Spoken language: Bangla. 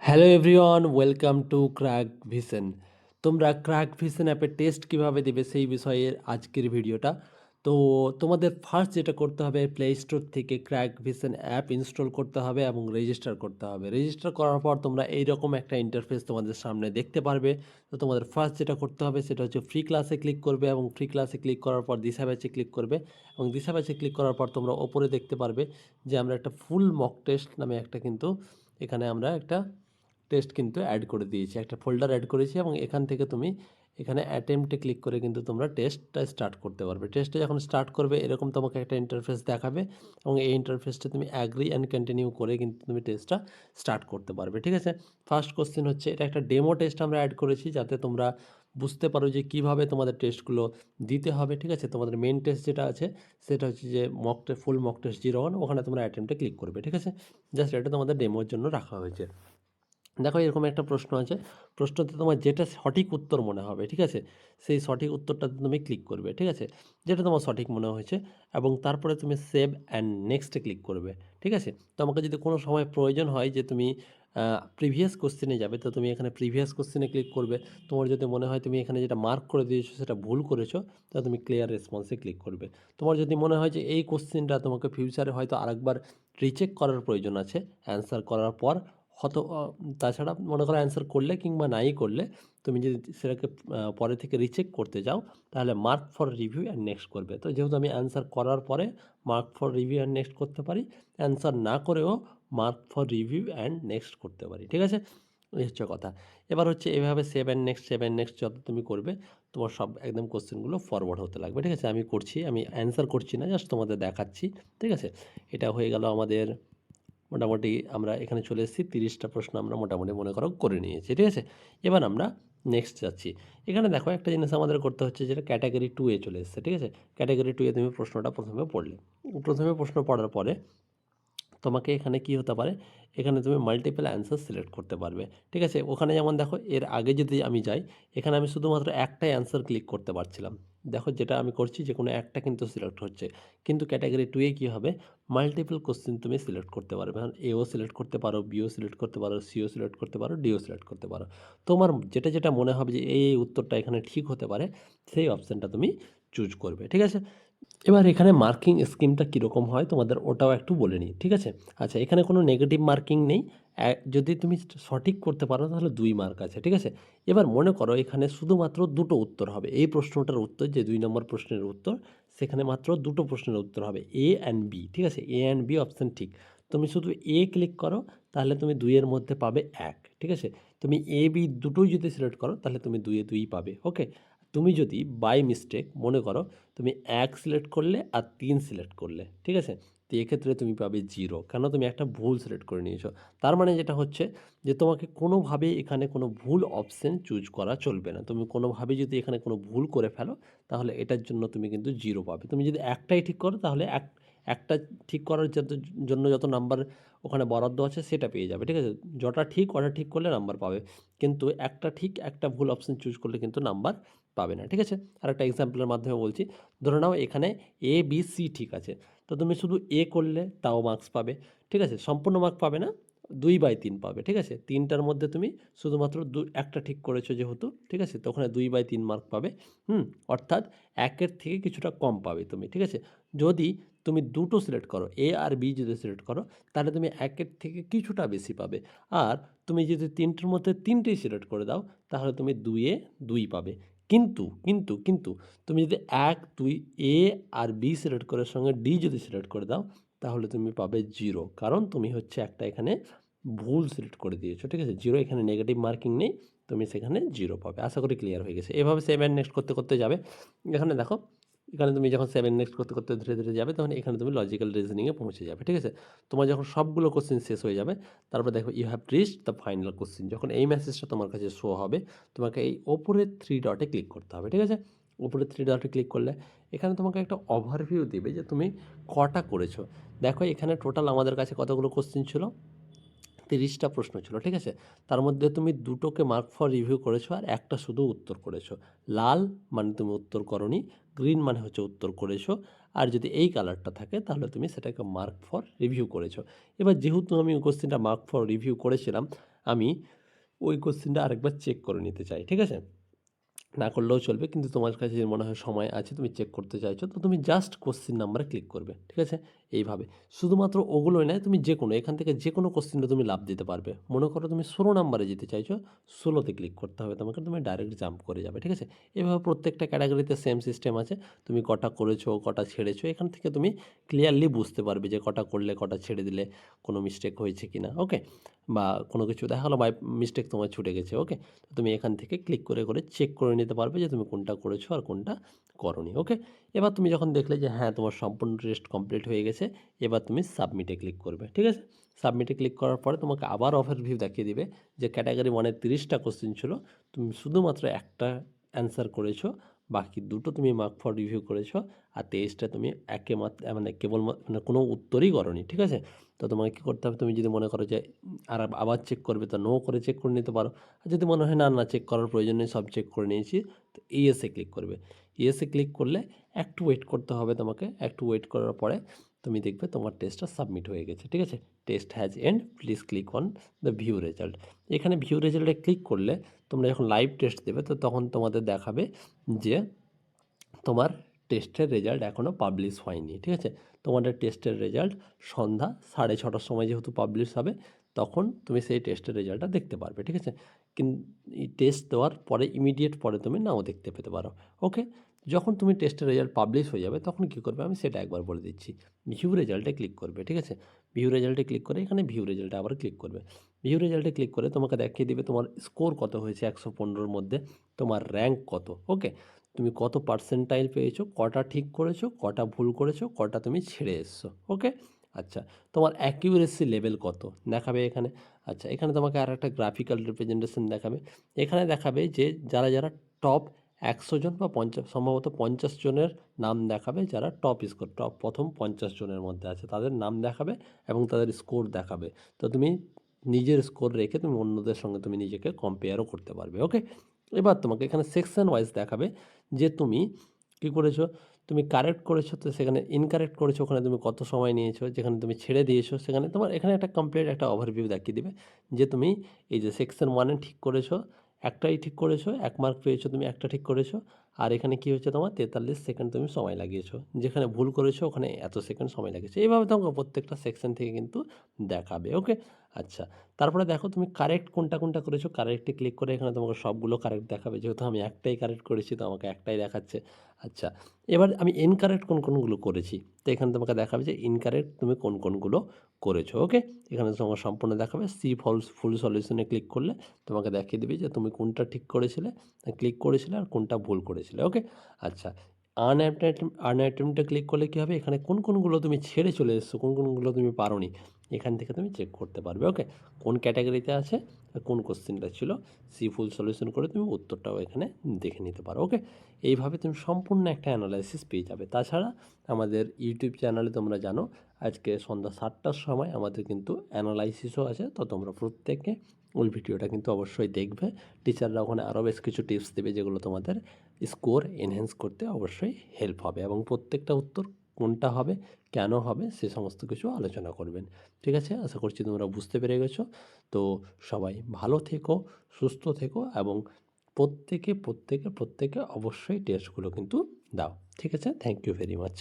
Hello everyone, welcome to crack vision. তোমরা ক্র্যাক ভিশন অ্যাপের টেস্ট কিভাবে দেবে সেই বিষয়ে আজকের ভিডিওটা। তো তোমাদের ফার্স্ট যেটা করতে হবে, প্লে স্টোর থেকে ক্র্যাক ভিশন অ্যাপ ইনস্টল করতে হবে এবং রেজিস্টার করতে হবে। রেজিস্টার করার পর তোমরা এইরকম একটা ইন্টারফেস তোমাদের সামনে দেখতে পারবে। তো তোমাদের ফার্স্ট যেটা করতে হবে সেটা হচ্ছে ফ্রি ক্লাসে ক্লিক করবে এবং ফ্রি ক্লাসে ক্লিক করার পর দিশা ব্যাচে ক্লিক করবে এবং দিশা ব্যাচে ক্লিক করার পর তোমরা ওপরে দেখতে পারবে যে আমরা একটা ফুল মক টেস্ট নামে একটা কিন্তু এখানে আমরা একটা টেস্ট কিন্তু অ্যাড করে দিয়েছি, একটা ফোল্ডার অ্যাড করেছি এবং এখান থেকে তুমি এখানে অ্যাটেম্পটে ক্লিক করে কিন্তু তোমরা টেস্টটা স্টার্ট করতে পারবে। টেস্টটা যখন স্টার্ট করবে এরকম তোমাকে একটা ইন্টারফেস দেখাবে এবং এই ইন্টারফেসটা তুমি অ্যাগ্রি অ্যান্ড কন্টিনিউ করে কিন্তু তুমি টেস্টটা স্টার্ট করতে পারবে। ঠিক আছে, ফার্স্ট কোশ্চেন হচ্ছে এটা একটা ডেমো টেস্ট আমরা অ্যাড করেছি যাতে তোমরা বুঝতে পারো যে কীভাবে তোমাদের টেস্টগুলো দিতে হবে। ঠিক আছে, তোমাদের মেন টেস্ট যেটা আছে সেটা হচ্ছে যে ফুল মক টেস্ট 01, ওখানে তোমরা অ্যাটেম্পটে ক্লিক করবে। ঠিক আছে, জাস্ট এটা তোমাদের ডেমোর জন্য রাখা হয়েছে। দেখো এরকম একটা প্রশ্ন আছে, প্রশ্নতে তোমার যেটা সঠিক উত্তর মনে হবে, ঠিক আছে, সেই সঠিক উত্তরটাতে তুমি ক্লিক করবে। ঠিক আছে, যেটা তোমার সঠিক মনে হয়েছে এবং তারপরে তুমি সেভ অ্যান্ড নেক্সটে ক্লিক করবে। ঠিক আছে, তোমাকে যদি কোনো সময় প্রয়োজন হয় যে তুমি প্রিভিয়াস কোশ্চেনে যাবে, তো তুমি এখানে প্রিভিয়াস কোশ্চেনে ক্লিক করবে। তোমার যদি মনে হয় তুমি এখানে যেটা মার্ক করে দিয়েছো সেটা ভুল করেছো, তা তুমি ক্লিয়ার রেসপন্সে ক্লিক করবে। তোমার যদি মনে হয় যে এই কোশ্চেনটা তোমাকে ফিউচারে হয়তো আরেকবার রিচেক করার প্রয়োজন আছে অ্যান্সার করার পর, তাছাড়া মনে করো অ্যান্সার করলে কিংবা নাই করলে তুমি যদি সেটাকে পরে থেকে রিচেক করতে যাও তাহলে mark for review and next করবে। তো যেহেতু আমি অ্যান্সার করার পরে mark for review and next করতে পারি, অ্যান্সার না করেও mark for review and next করতে পারি। ঠিক আছে, এই হচ্ছে কথা। এবার হচ্ছে এভাবে সেভ অ্যান্ড নেক্সট যত তুমি করবে তোমার সব একদম কোশ্চেনগুলো ফরওয়ার্ড হতে লাগবে। ঠিক আছে, আমি করছি, আমি অ্যান্সার করছি না, জাস্ট তোমাদের দেখাচ্ছি। ঠিক আছে, এটা হয়ে গেল আমাদের। মোটামুটি আমরা এখানে চলে এসেছি, 30টা প্রশ্ন আমরা মোটামুটি মনে করো করে নিয়েছি। ঠিক আছে, এবার আমরা নেক্সট যাচ্ছি। এখানে দেখো একটা জিনিস আমাদের করতে হচ্ছে, যেটা ক্যাটাগরি 2-এ চলে এসেছে। ঠিক আছে, ক্যাটাগরি 2-এ তুমি প্রশ্নটা প্রথমে পড়লে, প্রথমে প্রশ্ন পড়ার পরে তোমাকে এখানে কি হতে পারে, এখানে তুমি মাল্টিপল অ্যান্সার সিলেক্ট করতে পারবে। ঠিক আছে, ওখানে যেমন দেখো এর আগে যদি আমি যাই, এখানে আমি শুধুমাত্র একটাই অ্যান্সার ক্লিক করতে পারছিলাম। দেখো যেটা আমি করছি যে কোনো একটা কিন্তু সিলেক্ট হচ্ছে, কিন্তু ক্যাটাগরি 2-এ কী হবে, মাল্টিপল কোশ্চেন তুমি সিলেক্ট করতে পারবে। এখন এও সিলেক্ট করতে পারো, বিও সিলেক্ট করতে পারো, সিও সিলেক্ট করতে পারো, ডিও সিলেক্ট করতে পারো। তোমার যেটা যেটা মনে হবে যে এই উত্তরটা এখানে ঠিক হতে পারে, সেই অপশানটা তুমি চুজ করবে। ঠিক আছে, এবার এখানে মার্কিং স্কিমটা কীরকম হয় তোমাদের ওটাও একটু বলে নিই। ঠিক আছে, আচ্ছা এখানে কোনো নেগেটিভ মার্কিং নেই, যদি তুমি সঠিক করতে পারো তাহলে 2 মার্ক আছে। ঠিক আছে, এবার মনে করো এখানে শুধুমাত্র দুটো উত্তর হবে, এই প্রশ্নটার উত্তর যে 2 নম্বর প্রশ্নের উত্তর, সেখানে মাত্র দুটো প্রশ্নের উত্তর হবে, এ অ্যান্ড বি। ঠিক আছে, এ অ্যান্ড বি অপশান ঠিক, তুমি শুধু এ ক্লিক করো তাহলে তুমি 2-এর মধ্যে পাবে 1। ঠিক আছে, তুমি এ বি দুটোই যদি সিলেক্ট করো তাহলে তুমি 2-এ 2 পাবে। ওকে, তুমি যদি বাই মিস্টেক মনে করো তুমি 1 সিলেক্ট করলে আর 3 সিলেক্ট করলে, ঠিক আছে, তো এক্ষেত্রে তুমি পাবে 0, কেন তুমি একটা ভুল সিলেক্ট করে নিয়েছো। তার মানে যেটা হচ্ছে যে তোমাকে কোনোভাবেই এখানে কোনো ভুল অপশন চুজ করা চলবে না। তুমি কোনোভাবেই যদি এখানে কোনো ভুল করে ফেলো তাহলে এটার জন্য তুমি কিন্তু 0 পাবে। তুমি যদি একটাই ঠিক করো তাহলে একটা ঠিক করার জন্য যত নাম্বার ওখানে বরাদ্দ আছে সেটা পেয়ে যাবে। ঠিক আছে, যটা ঠিক ওটা ঠিক করলে নাম্বার পাবে, কিন্তু একটা ঠিক একটা ভুল অপশন চুজ করলে কিন্তু নাম্বার পাবে না। ঠিক আছে, আর একটা এক্সাম্পলের মাধ্যমে বলছি, ধরে নাও এখানে এ বি সি ঠিক আছে, তো তুমি শুধু এ করলে তাও মার্কস পাবে। ঠিক আছে, সম্পূর্ণ মার্ক পাবে না, 2/3 পাবে। ঠিক আছে, 3টার মধ্যে তুমি শুধুমাত্র একটা ঠিক করেছো যেহেতু, ঠিক আছে, তো ওখানে 2/3 মার্ক পাবে। অর্থাৎ 1-এর থেকে কিছুটা কম পাবে তুমি। ঠিক আছে, যদি তুমি দুটো সিলেক্ট করো, এ আর বি যদি সিলেক্ট করো তাহলে তুমি 1-এর থেকে কিছুটা বেশি পাবে। আর তুমি যদি 3টের মধ্যে 3টেই সিলেক্ট করে দাও তাহলে তুমি 2-এ 2 পাবে। কিন্তু কিন্তু কিন্তু তুমি যদি 1 2 এ আর বি সিলেক্ট করার সঙ্গে ডি যদি সিলেক্ট করে দাও তাহলে তুমি পাবে 0, কারণ তুমি হচ্ছে একটা এখানে ভুল সিলেক্ট করে দিয়েছো। ঠিক আছে, 0, এখানে নেগেটিভ মার্কিং নেই, তুমি সেখানে 0 পাবে। আশা করি ক্লিয়ার হয়ে গেছে। এভাবে সেভ অ্যান্ড নেক্সট করতে করতে যাবে। এখানে দেখো, এখানে তুমি যখন সেভ অ্যান্ড নেক্সট করতে করতে ধীরে ধীরে যাবে তখন এখানে তুমি লজিক্যাল রিজনিংয়ে পৌঁছে যাবে। ঠিক আছে, তোমার যখন সবগুলো কোশ্চেন শেষ হয়ে যাবে তারপর দেখো you have reached the final question, যখন এই মেসেজটা তোমার কাছে শো হবে তোমাকে এই ওপরের 3 ডটে ক্লিক করতে হবে। ঠিক আছে, উপরে 3 ডটে ক্লিক করলে এখানে তোমাকে একটা ওভারভিউ দেবে যে তুমি কটা করেছো। দেখো এখানে টোটাল আমাদের কাছে কতগুলো কোশ্চেন ছিল, 30টা প্রশ্ন ছিল। ঠিক আছে, তার মধ্যে তুমি দুটোকে মার্ক ফর রিভিউ করেছো আর একটা শুধু উত্তর করেছো। লাল মানে তুমি উত্তর করনি, গ্রিন মানে হচ্ছে উত্তর করেছো, আর যদি এই কালারটা থাকে তাহলে তুমি সেটাকে মার্ক ফর রিভিউ করেছো। এবার যেহেতু আমি কোশ্চেনটা মার্ক ফর রিভিউ করেছিলাম, আমি ওই কোশ্চেনটা আরেকবার চেক করে নিতে চাই, ঠিক আছে? না করলেও চলবে, কিন্তু তোমার কাছে যদি মনে হয় সময় আছে, তুমি চেক করতে চাইছো, তো তুমি জাস্ট কোশ্চেন নাম্বারে ক্লিক করবে, ঠিক আছে? এইভাবে শুধুমাত্র ওগুলোই নয়, তুমি যে কোনো এখান থেকে যে কোনো কোশ্চেনে তুমি লাভ দিতে পারবে। মনে করো তুমি 16 নাম্বারে যেতে চাইছো, 16তে ক্লিক করতে হবে তোমাকে, তুমি ডাইরেক্ট জাম্প করে যাবে, ঠিক আছে? এভাবে প্রত্যেকটা ক্যাটাগরিতে সেম সিস্টেম আছে। তুমি কটা করেছো, কটা ছেড়েছো, এখান থেকে তুমি ক্লিয়ারলি বুঝতে পারবে যে কটা করলে, কটা ছেড়ে দিলে কোনো মিস্টেক হয়েছে কি না, ওকে? বা কোনো কিছু দেখা গেলো বাই মিস্টেক তোমার ছুটে গেছে, ওকে? তুমি এখান থেকে ক্লিক করে করে চেক করে নিতে পারবে যে তুমি কোনটা করেছো আর কোনটা করোনি, ওকে? এবার তুমি যখন দেখলে যে হ্যাঁ তোমার সম্পূর্ণ টেস্ট কমপ্লিট হয়ে গেছে, এবার তুমি সাবমিটে ক্লিক করবে, ঠিক আছে? সাবমিটে ক্লিক করার পরে তোমাকে আবার ওভারভিউ দেখিয়ে দিবে যে ক্যাটাগরি 1-এর 30টা কোশ্চেন ছিল, তুমি শুধুমাত্র একটা অ্যান্সার করেছো, বাকি দুটো তুমি মার্ক ফর রিভিউ করেছো, আর 23টা তুমি মানে কেবল মানে কোনো উত্তরই করোনি, ঠিক আছে? তো তোমাকে কী করতে হবে, তুমি যদি মনে করো যে আর আবার চেক করবে, তো নো করে চেক করে নিতে পারো। আর যদি মনে হয় না, না চেক করার প্রয়োজন নেই, সব চেক করে নিয়েছি, তো ইয়েসে ক্লিক করবে। ইয়েসে ক্লিক করলে একটু ওয়েট করতে হবে তোমাকে। একটু ওয়েট করার পরে তুমি দেখবে তোমার টেস্টটা সাবমিট হয়ে গেছে, ঠিক আছে? Test has end, please click on the view result. এখানে ভিউ রেজাল্টে ক্লিক করলে তোমরা যখন লাইভ টেস্ট দেবে, তো তখন তোমাদের দেখাবে যে তোমার টেস্টের রেজাল্ট এখনও পাবলিশ হয়নি, ঠিক আছে? তোমাদের টেস্টের রেজাল্ট সন্ধ্যা 6:30টার সময় যেহেতু পাবলিশ হবে, তখন তুমি সেই টেস্টের রেজাল্টটা দেখতে পারবে, ঠিক আছে? এই টেস্ট দেওয়ার পরে ইমিডিয়েট পরে তুমি নাও দেখতে পেতে পারো, ওকে? যখন তুমি টেস্টের রেজাল্ট পাবলিশ হয়ে যাবে, তখন কী করবে আমি সেটা একবার বলে দিচ্ছি। ভিউ রেজাল্টে ক্লিক করবে, ঠিক আছে? ভিউ রেজাল্টে ক্লিক করে এখানে ভিউ রেজাল্টে আবার ক্লিক করবে। ভিউ রেজাল্টে ক্লিক করে তোমাকে দেখিয়ে দিবে তোমার স্কোর কত হয়েছে 115-র মধ্যে, তোমার র্যাঙ্ক কত, ওকে? তুমি কত পার্সেন্টাইল পেয়েছো, কটা ঠিক করেছো, কটা ভুল করেছো, কটা তুমি ছেড়ে এসছো, ওকে? আচ্ছা, তোমার অ্যাকিউরেসি লেভেল কত দেখাবে এখানে। আচ্ছা, এখানে তোমাকে আর একটা গ্রাফিক্যাল রিপ্রেজেন্টেশন দেখাবে। এখানে দেখাবে যে যারা যারা টপ 100 জন বা 50, সম্ভবত 50 জনের নাম দেখাবে, যারা টপ স্কোর, টপ প্রথম 50 জনের মধ্যে আছে, তাদের নাম দেখাবে এবং তাদের স্কোর দেখাবে। তো তুমি নিজের স্কোর রেখে তুমি অন্যদের সঙ্গে তুমি নিজেকে কম্পেয়ারও করতে পারবে, ওকে? এবার তোমাকে এখানে সেকশন ওয়াইজ দেখাবে যে তুমি কী করেছো। তুমি কারেক্ট করেছো, তো সেখানে ইনকারেক্ট করেছো, ওখানে তুমি কত সময় নিয়েছো, যেখানে তুমি ছেড়ে দিয়েছো সেখানে তোমার এখানে একটা কমপ্লিট একটা ওভারভিউ দেখিয়ে দিবে যে তুমি এই যে সেকশন 1-এ ঠিক করেছো, একটাই ঠিক করেছো, 1 মার্ক পেয়েছো, তুমি একটা ঠিক করেছো। আর এখানে কী হচ্ছে, তোমার 43 সেকেন্ড তুমি সময় লাগিয়েছো, যেখানে ভুল করেছো ওখানে এত সেকেন্ড সময় লাগিয়েছো। এইভাবে তোমাকে প্রত্যেকটা সেকশন থেকে কিন্তু দেখাবে, ওকে? আচ্ছা, তারপরে দেখো তুমি কারেক্ট কোনটা কোনটা করেছো, কারেক্টে ক্লিক করে এখানে তোমাকে সবগুলো কারেক্ট দেখাবে। যেহেতু আমি একটাই কারেক্ট করেছি, তো আমাকে একটাই দেখাচ্ছে। আচ্ছা, এবার আমি ইনকারেক্ট কোন কোনগুলো করেছি, তো এখানে তোমাকে দেখাবে যে ইনকারেক্ট তুমি কোন কোনগুলো করেছো, ওকে? এখানে তোমাকে সম্পূর্ণ দেখাবে। ফুল সলিউশনে ক্লিক করলে তোমাকে দেখিয়ে দেবে যে তুমি কোনটা ঠিক করেছিলে, ক্লিক করেছিলে, আর কোনটা ভুল করেছিলে, ওকে? আচ্ছা, আনঅ্যাটেম্পটে ক্লিক করলে কী হবে, এখানে কোন কোনগুলো তুমি ছেড়ে চলে এসেছো, কোন কোনগুলো তুমি পারোনি, এখান থেকে তুমি চেক করতে পারবে, ওকে? কোন ক্যাটাগরিতে আছে আর কোন কোশ্চেনটা ছিল, ফুল সলিউশন করে তুমি উত্তরটাও এখানে দেখে নিতে পারো, ওকে? এইভাবে তুমি সম্পূর্ণ একটা অ্যানালাইসিস পেয়ে যাবে। তাছাড়া আমাদের ইউটিউব চ্যানেলে তোমরা জানো আজকে সন্ধ্যা 7টার সময় আমাদের কিন্তু অ্যানালাইসিসও আছে, তো তোমরা প্রত্যেকে ওই ভিডিওটা কিন্তু অবশ্যই দেখবে। টিচাররা ওখানে আরও বেশ কিছু টিপস দেবে, যেগুলো তোমাদের স্কোর এনহ্যান্স করতে অবশ্যই হেল্প হবে, এবং প্রত্যেকটা উত্তর কোনটা হবে, কেন হবে, সে সমস্ত কিছু আলোচনা করবেন, ঠিক আছে? আশা করছি তোমরা বুঝতে পেরে গেছো। তো সবাই ভালো থেকো, সুস্থ থেকো, এবং প্রত্যেকে অবশ্যই টেস্টগুলো কিন্তু দাও, ঠিক আছে? Thank you very much.